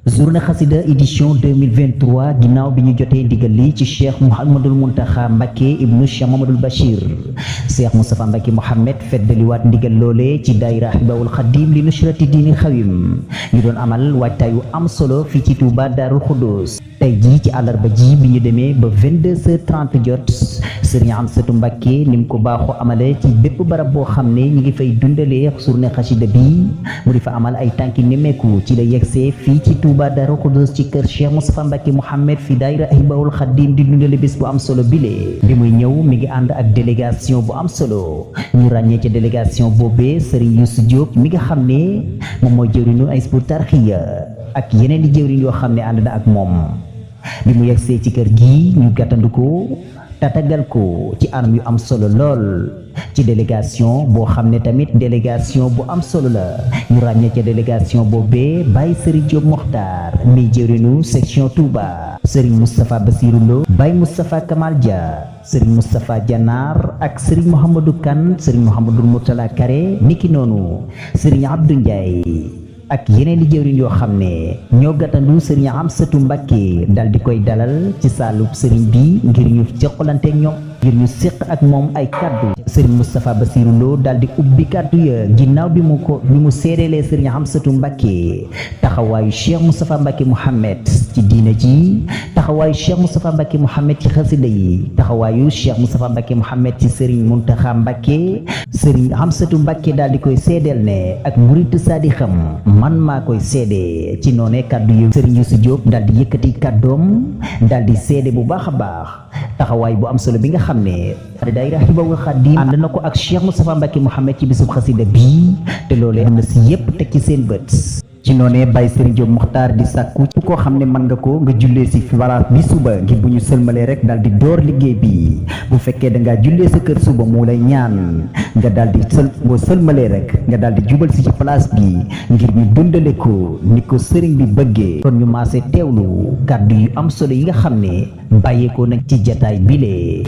journée xasida édition 2023 ginnaaw bi ñu jotee ndigal li ci cheikh Mouhamadul Mountakha Mbacké ibnu Cheikh Mamadul Bachir cheikh Moustapha Mbacké Mouhamed feddaliwaat ndigal loole ci daayira Ahibahul Khadim li nusrati diini xawim ñu doon amal waajtaayu am solo fii ci Touba Darou Khoudoss tey jii ci àllarba ji bi ñu demee ba 22h30 jot Serigne Amsatou Mbacké ni mu ko baaxoo amale ci bépp barab boo xam ne ñu ngi fay dundalee journée xasida bi mu di fa amal ay tànki nemmeeku ci la yegsee fii ci Touba Darou Khoudoss ci kër Cheikh Moustapha Mbacké Mouhamed fi daayira Ahibahul Khadim di dundale bés bu am solo bile bi muy ñëw mi ngi ànd ak délégation bu am solo ñu ràññee ca délégation boobee Serigne Youssou Diop mi nga xam ne moom mooy jëwriñu Hizbut Tarqiyyah ak yeneen di jëwriñ yoo xam ne ànd na ak moom bi mu yegsee ci kër gi ñu gàttandu ko tatagal ko ci anam yu am solo lool ci délégation boo xam ne tamit délégation bu am solo la ñu ràññee ca délégation boobee Baye Serigne Diop Mokhtar mi jëwriñu section Touba Serigne Moustapha Bassirou Lo Baye Moustapha Kamal Dia Serigne Moustapha Dianar ak Serigne Mouhamadou Kane Serigne Mouhamadou Mourtala Kare niki noonu Serigne Abdou Ndiaye ak yeneen di jëwriñ yoo xam ne ñoo gàttandu Serigne Amsatou Mbacké dal di koy dalal ci saalub Serigne bi ngir ñu jokkalanteeg ñoom ngir ñu séq ak moom ay kaddu Serigne Moustapha Bassirou Lo dal di ubbi kaddu ya ginnaaw bi mu seedeelee Serigne Amsatou Mbacké taxawaayu Cheikh Moustapha Mbacké Mouhamed ci diina ji taxawaayu Cheikh Moustapha Mbacké Mouhamed ci xasida yi taxawaayu Cheikh Moustapha Mbacké Mouhamed ci Serigne Mountakha Mbacké Serigne Amsatou Mbacké dal di koy seedeel ne ak murit sadixam man maa koy seede ci noone kaddu yu Serigne Youssou Diop dal di yëkkati kaddoom dal di seede bu baax a baax taxawaay bu am solo bi nga xam ne daayira Ahibahul Khadim ànd na ko ak Cheikh Moustapha Mbacké Mouhamed ci bisub xasida bii te loolee am na si yépp teg ci seen bët ci noonee Baye Serigne Diop Mokhtar di sàkku ci koo xam ne mën nga ko nga jullee si wala bi suba ngir bu ñu sëlmalee rek daal di door liggéey bi bu fekkee da ngaa jullee sa kër suba moo lay ñaan nga daal di boo sëlmalee rek nga daal di jubal si ci place bi ngir ñu dundale ko ni ko sëriñ bi bëggee kon ñu maase teewlu kàddu yu am solo yi nga xam ne bàyyeekoo nag ci jataay bile.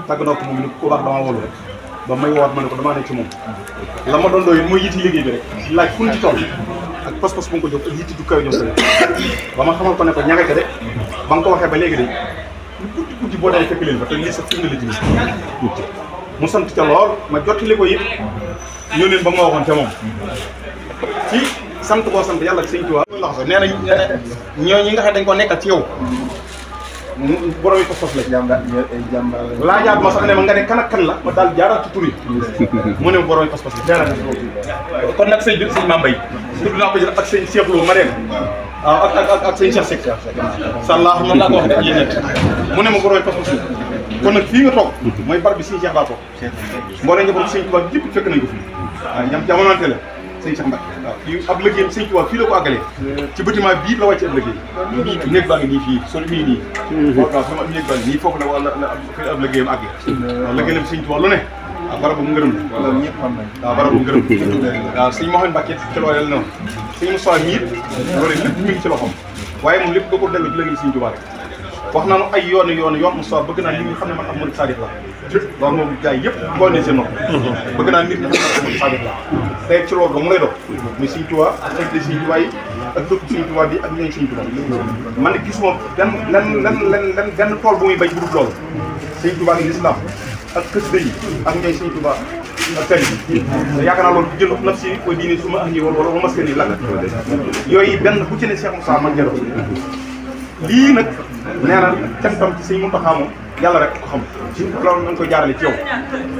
tàgg na ko moom ni ku baax damaa wolu rek ba may woot ma ne ko damaa nekk ci moom la ma doon doy mooy yitti liggéey bi rek laaj fu ñu ci toll ak pas-pas bu nga ko jox ak yitti du kaw ñoom ba ma xamal ko ne ko ñagate de ba nga ko waxee ba léegi de lu guddi boo day fekk leen fa te lii sax firnde la ci mu sant ca lool ma jottali ko it ñëw leen ba ma waxoon ca moom ci sant boo sant yàlla ak sëñ Tuubaa laxaso nee na ñoo ñi nga xam dañ ko nekkal ci yow borom yi pas-pas la laajaat ma sax ne ma nga ne kan ak kan la ma daal jaaraat ci tur yi mu ne ma borom yi pas-pas la kon nag sëñ Mame Mbaye tudd naa ko jël ak sëñ Cheikh Lo ma dem waaw ak sëñ Cheikh Seck sàllaa xam na laa ko wax de yéen ñett mu ne ma borom yi pas-pas la kon nag fii nga toog mooy barab bi sëñ Cheikh baa toog mboolee njaboot sëñ Tuubaa yëpp fekk nañ ko fi waaw ñam jamonante la sëñ Cheikh Mbacké waaw fii ab liggéeyam sëñ Tuubaa fii la ko àggalee ci bâtiment bii la wàcce ab liggéey nii néeg baa ngi nii fii sori fii nii waaw sama ab néeg baa ngi nii foofu la wala fii ab liggéeyam àggee waaw liggéeyam sëñ Tuubaa lu ne waaw barabu ngërëm la wala ñëpp xam nañ waaw barabu ngërëm waaw sëñ Mouhamed Mbacké ci loolu noonu sëñ Moussa miit loolu lépp mi ngi ci loxoom waaye moom lépp da ko dellu ci liggéey sëñ Tuubaa rek wax naa nu ay yoon Moussa bëgg naa nit ñi xam ne man am murid sadiq la loolu moom gars yi yëpp boo ne seen nopp bëgg naa nit ñi xam ne murid sadiq la tey ci loolu mu lay dox muy sëñ Tuubaa ak xarit sëñ Tuubaa yi ak dëkk sëñ Tuubaa bi ak ñooñu sëñ Tuubaa man ne gis moom benn tool bu muy bay bu dul loolu sëñ Tuubaa gi lislaam ak xasida yi ak ñooñu sëñ Tuubaa ak tali bi yaakaar naa loolu jël naf si koy diine su ma ak ñi wala maske ni lakk yooyu benn bu ci ne Cheikh Moussa man jëlo lii nag nee na cantam ci sëñ Mountakha moom yàlla rek ko xam ci loolu nañ koy jaarale ci yow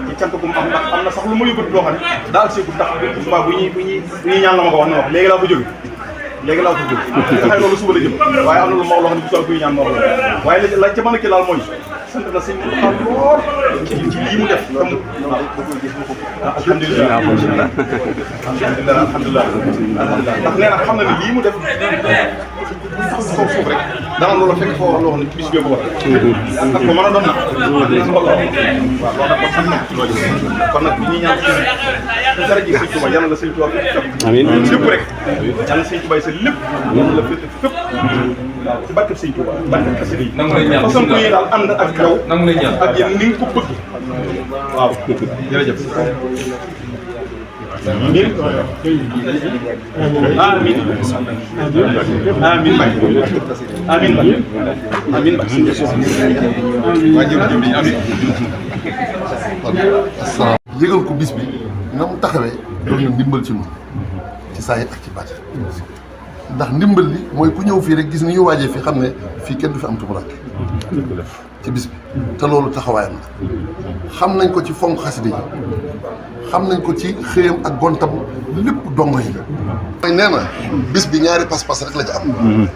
ci cant gu mu am ndax am na sax lu ma yóbbatu loo xam ne daal seegul ndax subaa bu ñuy ñaan la ma ko wax ne wax léegi laa ko jóge léegi laa ko jëm nga xëy loolu suba la jëm waaye am na lu ma loo xam ne bu soobee kuy ñaan noonu la waaye la ca mën a kii daal mooy sant na sëñ Mountakha lool ci lii mu def alhamdulilah alhamdulilah ndax nee na xam na ne lii mu def kaw suuf rek dana loolu fekk foo wax loo xam ne bis bee ko war ak ko mën a doon na waaw loolu nag kon sant na kon nag ñi ñaan dara ji sëñ Touba yàlla la sëñ Touba amiin lépp rek yàlla sëñ Touba sa lépp yàlla la féete fépp waaw ci barkeb sëñ Touba barkeb xasida yi façon ko yi daal ànd ak yow ak yéen ni nga ko bëgg waaw jërëjëf amiin amiin amiin amiin amiin yëgal ko bis bi na mu taxawee doon na ndimbal ci ñun ci saa yi ak ci baat ndax ndimbal li mooy ku ñëw fii rek gis ni ñu waajee fii xam ne fii kenn du fi am tumuraanke ci bis bi te loolu taxawaayam la xam nañ ko ci fonk xasida yi xam nañ ko ci xëyam ak gontam lépp dongo yi mooy nee na bis bi ñaari pas-pas rek la ci am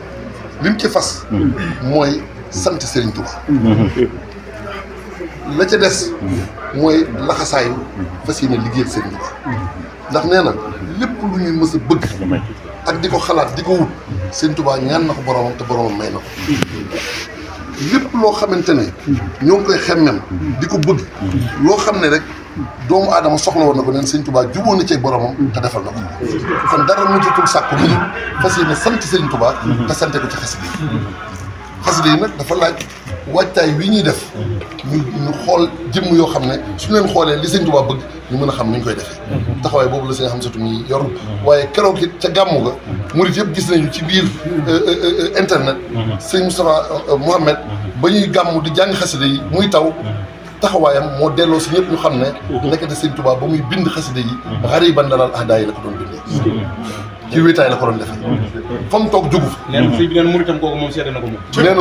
lim ci fas mooy sant Serigne Touba la ca des mooy laxasaayu fas yéene liggéeyal Serigne Touba ndax nee na lépp lu ñuy mës a bëgg ak di ko xalaat di ko wut Serigne Touba ñaan na ko boromam te boromam may na ko lépp loo xamante ne ñoo ngi koy xemmem di ko bëgg loo xam ne rek doomu aadama soxla woon na ko neen Serigne Touba jubóo na ci boromam te defal na ko kon dara mujjatul sàkku lu dul fas yéene sant Serigne Touba te sante ko ci xasida yi xasida yi nag dafa laaj waajtaay wi ñuy def ñu xool jëmm yoo xam ne su leen xoolee li Sëñ Tuubaa bëgg ñu mën a xam ni ñu koy defee taxawaay boobu la sëñ xam satu mi yor waaye keroog it ca gàmmu ga murit yëpp gis nañu ci biir internet sëñ Moustapha Mohamed ba ñuy gàmmu di jàng xasida yi muy taw taxawaayam moo delloo si ñëpp ñu xam ne nekkati Sëñ Tuubaa ba muy bind xasida yi xariban dalal ahdaa yi la ko doon bindee ci wéetaay la ko doon defee fa mu toog jógu fa. nee na sëñ bi nee na muritam googu moom seede na ko moom. nee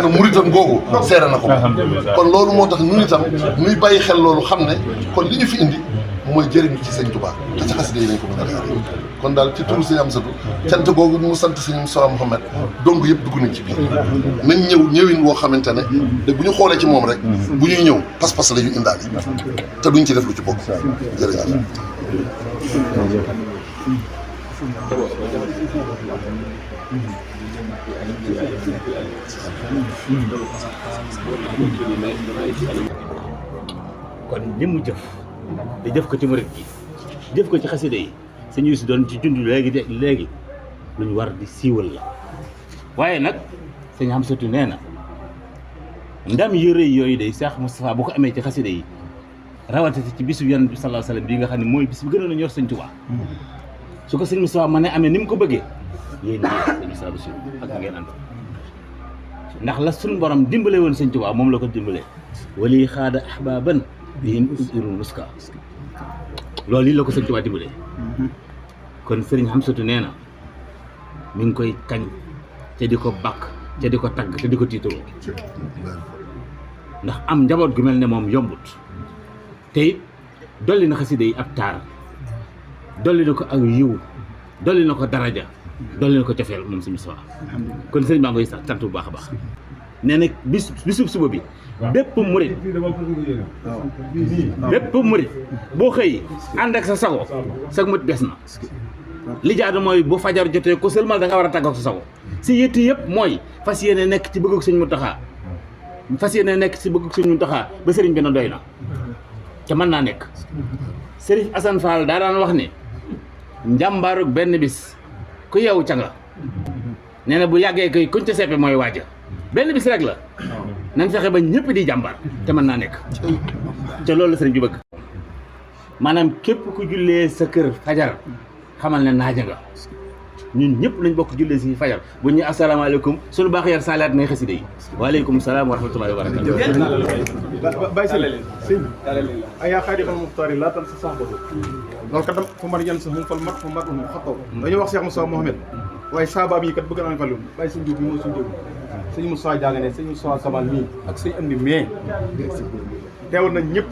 na muritam googu seede na ko moom. kon loolu moo tax ñun itam ñuy bàyyi xel loolu xam ne kon li ñu fi indi mooy jëriñu ci sëñ Tuubaa te ci xasida yi nañ ko mën a defee kon daal ci turu sëñ Amsatu cant googu mu sant sëñ Moustapha Mouhamed dong yëpp dugg nañ ci biir nañ ñëwin woo xamante ne te bu ñu xoolee ci moom rek bu ñuy ñëw pas-pas la ñu indaale te duñ ci def lu ci bokk jërëjëf. kon li mu jëf di jëf ko ci murit gi jëf ko ci xasida yi suñu si doon ci jund léegi lu ñu war di siiwal la waaye nag sëñ Amsatu nee na ndam yu rëy yooyu day Cheikh Moustapha bu ko amee ci xasida yi rawate ci bisu Yonent bi sallallahu alayhi wasallam bii nga xam ne mooy bis bi gënoon a ñor sëñ Tuubaa su ko sëñ Moustapha ma ne amee ni mu ko bëggee yéen sëñ Moustapha Bassirou ak ngeen ànd ndax la suñu borom dimbale woon sëñ Tuubaa moom la ko dimbalee wali xaada ahbaban bihim usirul muska loolu yi la ko sëñ Tuubaa dimbalee kon sëriñ Amsatu nee na mi ngi koy kañ te di ko bakk te di ko tagg te di ko tiitaroo ndax am njaboot gu mel ne moom yombut te it dolli na xasida yi ab taar dolli na ko ak yiw dolli na ko daraja dolli na ko cofeel moom suñu soxla kon sëriñ baa ngoy sax sant bu baax a baax nee na bisub suba bi bépp murit boo xëy ànd ak sa sago sa mët des na li jaadu mooy bu fajar jotee ko seulement da nga war a tàgg ak sa sago si yëtti yëpp mooy fas yéene nekk ci bëggug sëñ Muntaxa fas yéene nekk ci bëggug sëñ Muntaxa ba sëriñ bi na doy na te mën naa nekk Sëriñ Assane Fall daa daan wax ne njàmbaarug benn bis ku yeewu ca nga nee na bu yàggee koy kuñ ca seppe mooy waaja benn bis rek la nañ fexe ba ñëpp di jàmbaar te mën naa nekk te loolu la sëriñ bi bëgg maanaam képp ku jullee sa kër fajar xamal ne naaja nga ñun ñëpp nañ bokk jullee si fajar bu ñu asalaamaaleykum suñu baax yar saalaat may xasida yi waaleykum salaam wa rahmatullahi wa barakatuh bàyyi sëñ ayaa xaadimal muxtaari laa tan sa sax boobu loolu kat fu man yan sa hum fal mat fu mat um xattaw dañoo wax Cheikh Moussa Mohamed waaye saabaam yi kat bëgg naa fal bàyyi sëñ Jóob bi mooy suñu Jóob sëñ Moussa jàng ne sëñ Moussa Kamal mii ak sëñ am ni mais teewal nañ ñëpp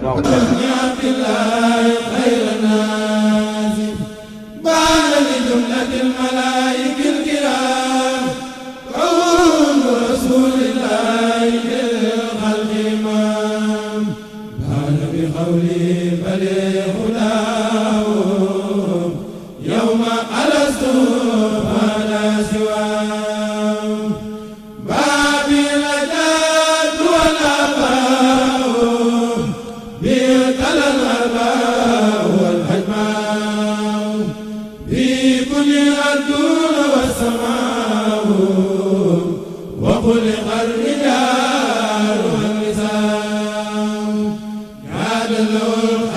waaw الملائكة الكرام كون رسول الله للخلق إمام بان بقولي بليغ له يوم ألست فلا سواه بابي الأجداد والآباء بيتل الآباء والحجماء في كل الدون والسماء وخلق الرجال والنساء كاد له